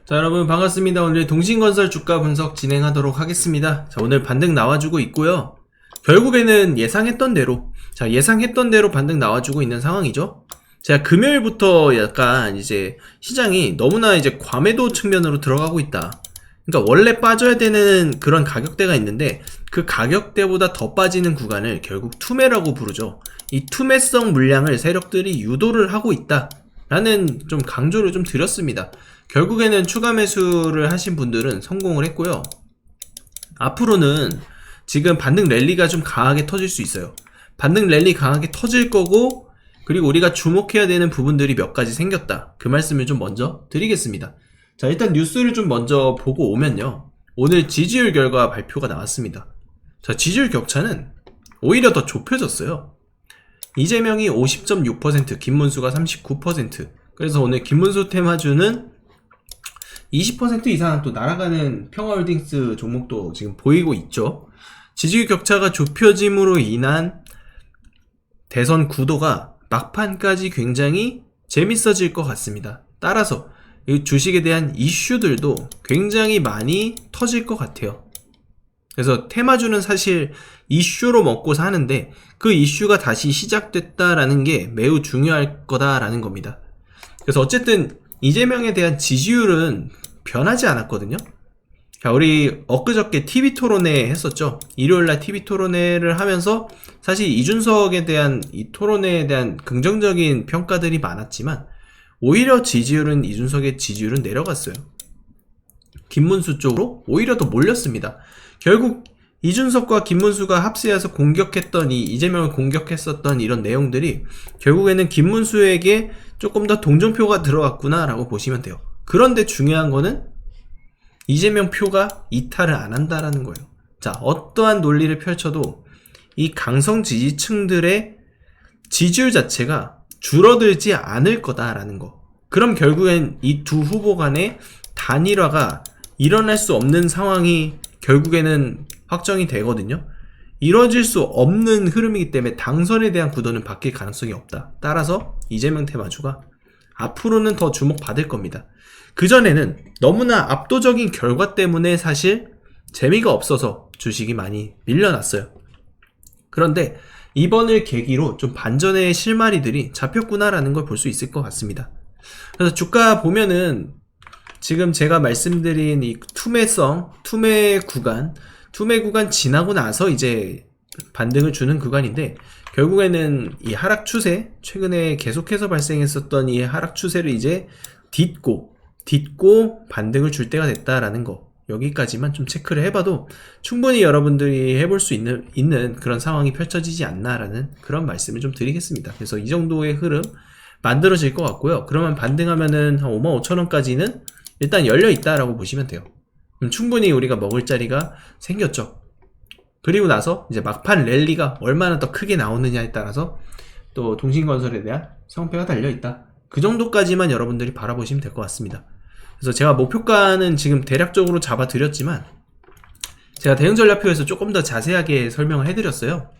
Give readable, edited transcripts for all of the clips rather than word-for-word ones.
자, 여러분 반갑습니다. 오늘 동신건설 주가 분석 진행하도록 하겠습니다. 자, 오늘 반등 나와주고 있고요. 결국에는 예상했던 대로, 예상했던 대로 반등 나와주고 있는 상황이죠. 제가 금요일부터 약간 이제 시장이 너무나 이제 과매도 측면으로 들어가고 있다. 그러니까 원래 빠져야 되는 그런 가격대가 있는데 그 가격대보다 더 빠지는 구간을 결국 투매라고 부르죠. 이 투매성 물량을 세력들이 유도를 하고 있다 라는 좀 강조를 좀 드렸습니다. 결국에는 추가 매수를 하신 분들은 성공을 했고요. 앞으로는 지금 반등 랠리가 좀 강하게 터질 수 있어요. 반등 랠리 강하게 터질 거고, 그리고 우리가 주목해야 되는 부분들이 몇 가지 생겼다. 그 말씀을 좀 먼저 드리겠습니다. 자, 일단 뉴스를 좀 먼저 보고 오면요. 오늘 지지율 결과 발표가 나왔습니다. 자, 지지율 격차는 오히려 더 좁혀졌어요. 이재명이 50.6%, 김문수가 39%. 그래서 오늘 김문수 테마주는 20% 이상 또 날아가는 평화홀딩스 종목도 지금 보이고 있죠. 지지율 격차가 좁혀짐으로 인한 대선 구도가 막판까지 굉장히 재밌어질 것 같습니다. 따라서 이 주식에 대한 이슈들도 굉장히 많이 터질 것 같아요. 그래서 테마주는 사실 이슈로 먹고 사는데 그 이슈가 다시 시작됐다라는 게 매우 중요할 거다라는 겁니다. 그래서 어쨌든 이재명에 대한 지지율은 변하지 않았거든요. 자, 우리 엊그저께 TV토론회 했었죠. 일요일날 TV토론회를 하면서 사실 이준석에 대한 이 토론회에 대한 긍정적인 평가들이 많았지만 오히려 지지율은 이준석의 지지율은 내려갔어요. 김문수 쪽으로 오히려 더 몰렸습니다. 결국 이준석과 김문수가 합세해서 공격했던 이 이재명을 공격했었던 이런 내용들이 결국에는 김문수에게 조금 더 동정표가 들어갔구나 라고 보시면 돼요. 그런데 중요한 거는 이재명 표가 이탈을 안 한다라는 거예요. 자, 어떠한 논리를 펼쳐도 이 강성 지지층들의 지지율 자체가 줄어들지 않을 거다라는 거. 그럼 결국엔 이 두 후보 간의 단일화가 일어날 수 없는 상황이 결국에는 확정이 되거든요. 이뤄질 수 없는 흐름이기 때문에 당선에 대한 구도는 바뀔 가능성이 없다. 따라서 이재명 테마주가 앞으로는 더 주목받을 겁니다. 그전에는 너무나 압도적인 결과 때문에 사실 재미가 없어서 주식이 많이 밀려났어요. 그런데 이번을 계기로 좀 반전의 실마리들이 잡혔구나라는 걸 볼 수 있을 것 같습니다. 그래서 주가 보면은 지금 제가 말씀드린 이 투매 구간 지나고 나서 이제 반등을 주는 구간인데 결국에는 이 하락 추세, 최근에 계속해서 발생했었던 이 하락 추세를 이제 딛고 반등을 줄 때가 됐다라는 거. 여기까지만 좀 체크를 해봐도 충분히 여러분들이 해볼 수 있는 그런 상황이 펼쳐지지 않나라는 그런 말씀을 좀 드리겠습니다. 그래서 이 정도의 흐름 만들어질 것 같고요. 그러면 반등하면은 한 55,000원까지는 일단 열려있다라고 보시면 돼요. 그럼 충분히 우리가 먹을 자리가 생겼죠. 그리고 나서 이제 막판 랠리가 얼마나 더 크게 나오느냐에 따라서 또 동신건설에 대한 성패가 달려있다. 그 정도까지만 여러분들이 바라보시면 될 것 같습니다. 그래서 제가 목표가는 지금 대략적으로 잡아드렸지만 제가 대응전략표에서 조금 더 자세하게 설명을 해드렸어요.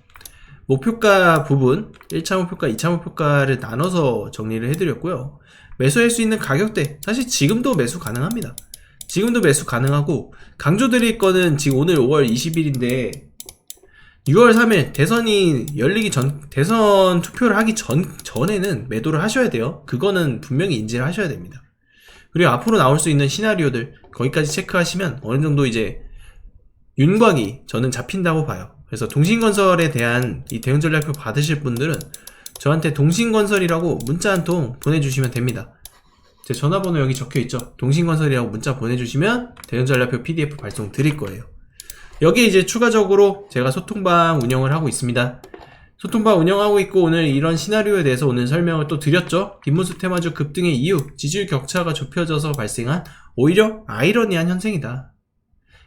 목표가 부분 1차 목표가, 2차 목표가를 나눠서 정리를 해드렸고요. 매수할 수 있는 가격대, 사실 지금도 매수 가능합니다. 지금도 매수 가능하고 강조드릴 거는 지금 오늘 5월 20일인데 6월 3일 대선이 열리기 전, 대선 투표를 하기 전에는 매도를 하셔야 돼요. 그거는 분명히 인지를 하셔야 됩니다. 그리고 앞으로 나올 수 있는 시나리오들 거기까지 체크하시면 어느 정도 이제 윤곽이 저는 잡힌다고 봐요. 그래서 동신건설에 대한 이 대응전략표 받으실 분들은 저한테 동신건설이라고 문자 한 통 보내주시면 됩니다. 제 전화번호 여기 적혀있죠. 동신건설이라고 문자 보내주시면 대응전략표 PDF 발송 드릴 거예요. 여기에 이제 추가적으로 제가 소통방 운영을 하고 있습니다. 소통방 운영하고 있고 오늘 이런 시나리오에 대해서 오늘 설명을 또 드렸죠. 김문수 테마주 급등의 이유, 지지율 격차가 좁혀져서 발생한 오히려 아이러니한 현상이다.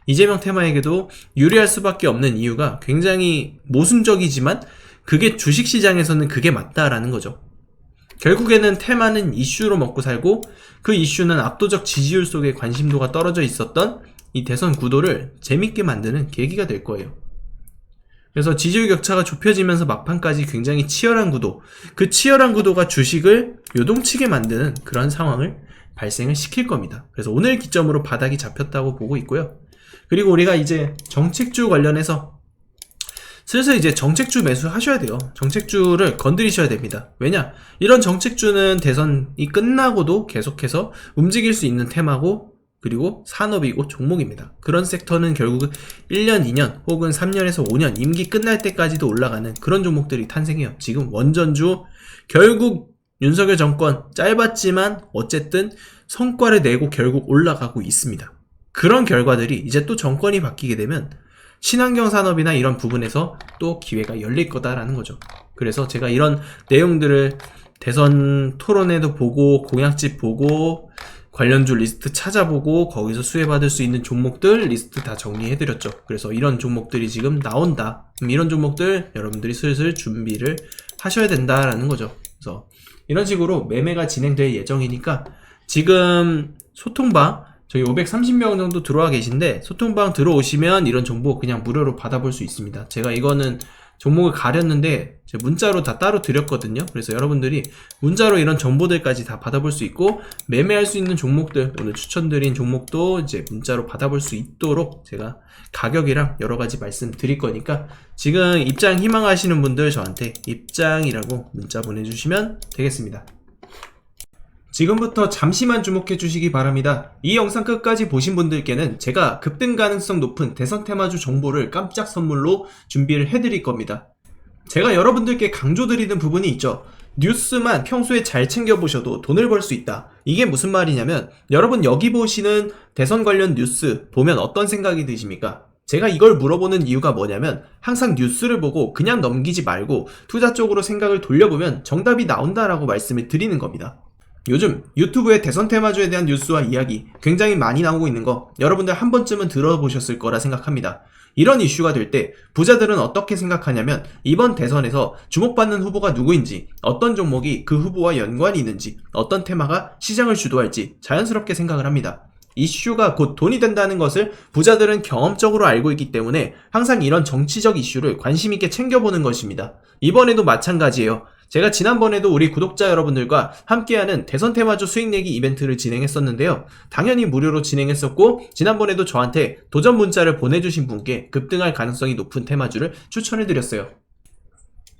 이재명 테마에게도 유리할 수밖에 없는 이유가 굉장히 모순적이지만 그게 주식시장에서는 그게 맞다라는 거죠. 결국에는 테마는 이슈로 먹고 살고 그 이슈는 압도적 지지율 속에 관심도가 떨어져 있었던 이 대선 구도를 재밌게 만드는 계기가 될 거예요. 그래서 지지율 격차가 좁혀지면서 막판까지 굉장히 치열한 구도, 그 치열한 구도가 주식을 요동치게 만드는 그런 상황을 발생을 시킬 겁니다. 그래서 오늘 기점으로 바닥이 잡혔다고 보고 있고요. 그리고 우리가 이제 정책주 관련해서 슬슬 이제 정책주 매수하셔야 돼요. 정책주를 건드리셔야 됩니다. 왜냐? 이런 정책주는 대선이 끝나고도 계속해서 움직일 수 있는 테마고, 그리고 산업이고 종목입니다. 그런 섹터는 결국은 1년, 2년 혹은 3년에서 5년 임기 끝날 때까지도 올라가는 그런 종목들이 탄생해요. 지금 원전주 결국 윤석열 정권 짧았지만 어쨌든 성과를 내고 결국 올라가고 있습니다. 그런 결과들이 이제 또 정권이 바뀌게 되면 친환경 산업이나 이런 부분에서 또 기회가 열릴 거다라는 거죠. 그래서 제가 이런 내용들을 대선 토론회도 보고 공약집 보고 관련주 리스트 찾아보고 거기서 수혜받을 수 있는 종목들 리스트 다 정리해드렸죠. 그래서 이런 종목들이 지금 나온다. 이런 종목들 여러분들이 슬슬 준비를 하셔야 된다라는 거죠. 그래서 이런 식으로 매매가 진행될 예정이니까 지금 소통방 저희 530명 정도 들어와 계신데 소통방 들어오시면 이런 정보 그냥 무료로 받아볼 수 있습니다. 제가 이거는 종목을 가렸는데 문자로 다 따로 드렸거든요. 그래서 여러분들이 문자로 이런 정보들까지 다 받아볼 수 있고 매매할 수 있는 종목들 오늘 추천드린 종목도 이제 문자로 받아볼 수 있도록 제가 가격이랑 여러가지 말씀드릴 거니까 지금 입장 희망하시는 분들 저한테 입장이라고 문자 보내주시면 되겠습니다. 지금부터 잠시만 주목해 주시기 바랍니다. 이 영상 끝까지 보신 분들께는 제가 급등 가능성 높은 대선 테마주 정보를 깜짝 선물로 준비를 해드릴 겁니다. 제가 여러분들께 강조드리는 부분이 있죠. 뉴스만 평소에 잘 챙겨보셔도 돈을 벌 수 있다. 이게 무슨 말이냐면 여러분 여기 보시는 대선 관련 뉴스 보면 어떤 생각이 드십니까? 제가 이걸 물어보는 이유가 뭐냐면 항상 뉴스를 보고 그냥 넘기지 말고 투자 쪽으로 생각을 돌려보면 정답이 나온다라고 말씀을 드리는 겁니다. 요즘 유튜브에 대선 테마주에 대한 뉴스와 이야기 굉장히 많이 나오고 있는 거 여러분들 한 번쯤은 들어보셨을 거라 생각합니다. 이런 이슈가 될 때 부자들은 어떻게 생각하냐면 이번 대선에서 주목받는 후보가 누구인지, 어떤 종목이 그 후보와 연관이 있는지, 어떤 테마가 시장을 주도할지 자연스럽게 생각을 합니다. 이슈가 곧 돈이 된다는 것을 부자들은 경험적으로 알고 있기 때문에 항상 이런 정치적 이슈를 관심 있게 챙겨보는 것입니다. 이번에도 마찬가지예요. 제가 지난번에도 우리 구독자 여러분들과 함께하는 대선 테마주 수익 내기 이벤트를 진행했었는데요. 당연히 무료로 진행했었고 지난번에도 저한테 도전 문자를 보내주신 분께 급등할 가능성이 높은 테마주를 추천해드렸어요.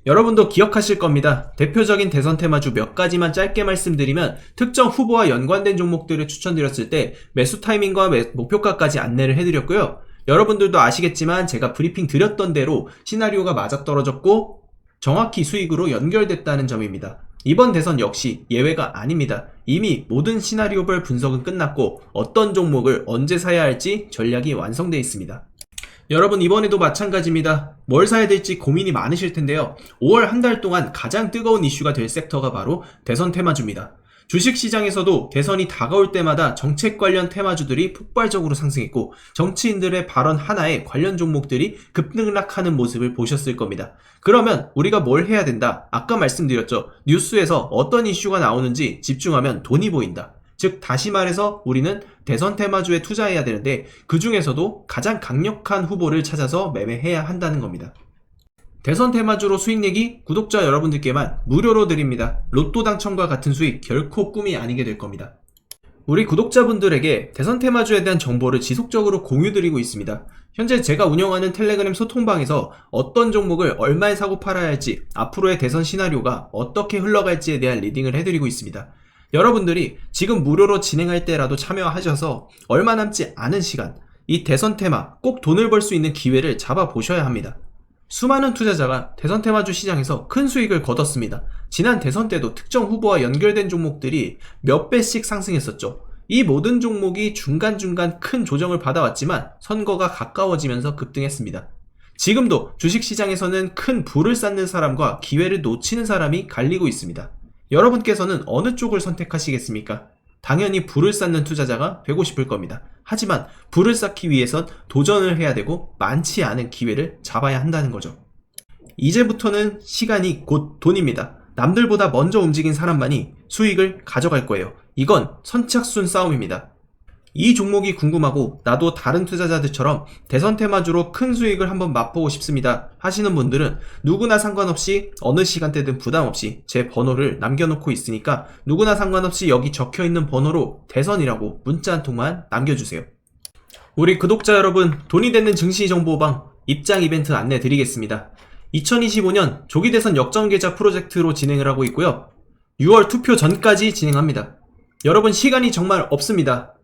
여러분도 기억하실 겁니다. 대표적인 대선 테마주 몇 가지만 짧게 말씀드리면 특정 후보와 연관된 종목들을 추천드렸을 때 매수 타이밍과 목표가까지 안내를 해드렸고요. 여러분들도 아시겠지만 제가 브리핑 드렸던 대로 시나리오가 맞아떨어졌고 정확히 수익으로 연결됐다는 점입니다. 이번 대선 역시 예외가 아닙니다. 이미 모든 시나리오별 분석은 끝났고 어떤 종목을 언제 사야 할지 전략이 완성되어 있습니다. 여러분 이번에도 마찬가지입니다. 뭘 사야 될지 고민이 많으실 텐데요. 5월 한 달 동안 가장 뜨거운 이슈가 될 섹터가 바로 대선 테마주입니다. 주식시장에서도 대선이 다가올 때마다 정책 관련 테마주들이 폭발적으로 상승했고 정치인들의 발언 하나에 관련 종목들이 급등락하는 모습을 보셨을 겁니다. 그러면 우리가 뭘 해야 된다? 아까 말씀드렸죠. 뉴스에서 어떤 이슈가 나오는지 집중하면 돈이 보인다. 즉 다시 말해서 우리는 대선 테마주에 투자해야 되는데 그 중에서도 가장 강력한 후보를 찾아서 매매해야 한다는 겁니다. 대선 테마주로 수익 내기 구독자 여러분들께만 무료로 드립니다. 로또 당첨과 같은 수익 결코 꿈이 아니게 될 겁니다. 우리 구독자분들에게 대선 테마주에 대한 정보를 지속적으로 공유드리고 있습니다. 현재 제가 운영하는 텔레그램 소통방에서 어떤 종목을 얼마에 사고 팔아야 할지, 앞으로의 대선 시나리오가 어떻게 흘러갈지에 대한 리딩을 해드리고 있습니다. 여러분들이 지금 무료로 진행할 때라도 참여하셔서 얼마 남지 않은 시간 이 대선 테마 꼭 돈을 벌 수 있는 기회를 잡아보셔야 합니다. 수많은 투자자가 대선 테마주 시장에서 큰 수익을 거뒀습니다. 지난 대선 때도 특정 후보와 연결된 종목들이 몇 배씩 상승했었죠. 이 모든 종목이 중간중간 큰 조정을 받아왔지만 선거가 가까워지면서 급등했습니다. 지금도 주식시장에서는 큰 부를 쌓는 사람과 기회를 놓치는 사람이 갈리고 있습니다. 여러분께서는 어느 쪽을 선택하시겠습니까? 당연히 부를 쌓는 투자자가 되고 싶을 겁니다. 하지만 부를 쌓기 위해선 도전을 해야 되고 많지 않은 기회를 잡아야 한다는 거죠. 이제부터는 시간이 곧 돈입니다. 남들보다 먼저 움직인 사람만이 수익을 가져갈 거예요. 이건 선착순 싸움입니다. 이 종목이 궁금하고 나도 다른 투자자들처럼 대선 테마주로 큰 수익을 한번 맛보고 싶습니다 하시는 분들은 누구나 상관없이 어느 시간대든 부담없이 제 번호를 남겨놓고 있으니까 누구나 상관없이 여기 적혀있는 번호로 대선이라고 문자 한 통만 남겨주세요. 우리 구독자 여러분, 돈이 되는 증시정보방 입장 이벤트 안내 드리겠습니다. 2025년 조기대선 역전계좌 프로젝트로 진행을 하고 있고요. 6월 투표 전까지 진행합니다. 여러분 시간이 정말 없습니다.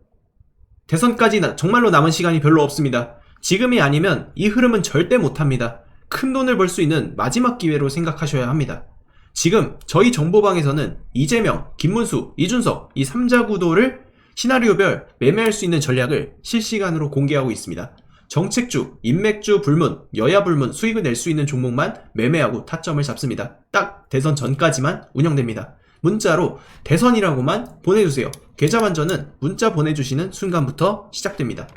대선까지 정말로 남은 시간이 별로 없습니다. 지금이 아니면 이 흐름은 절대 못합니다. 큰 돈을 벌 수 있는 마지막 기회로 생각하셔야 합니다. 지금 저희 정보방에서는 이재명, 김문수, 이준석 이 3자 구도를 시나리오별 매매할 수 있는 전략을 실시간으로 공개하고 있습니다. 정책주, 인맥주 불문, 여야 불문 수익을 낼 수 있는 종목만 매매하고 타점을 잡습니다. 딱 대선 전까지만 운영됩니다. 문자로 대선이라고만 보내주세요. 계좌 반전은 문자 보내주시는 순간부터 시작됩니다.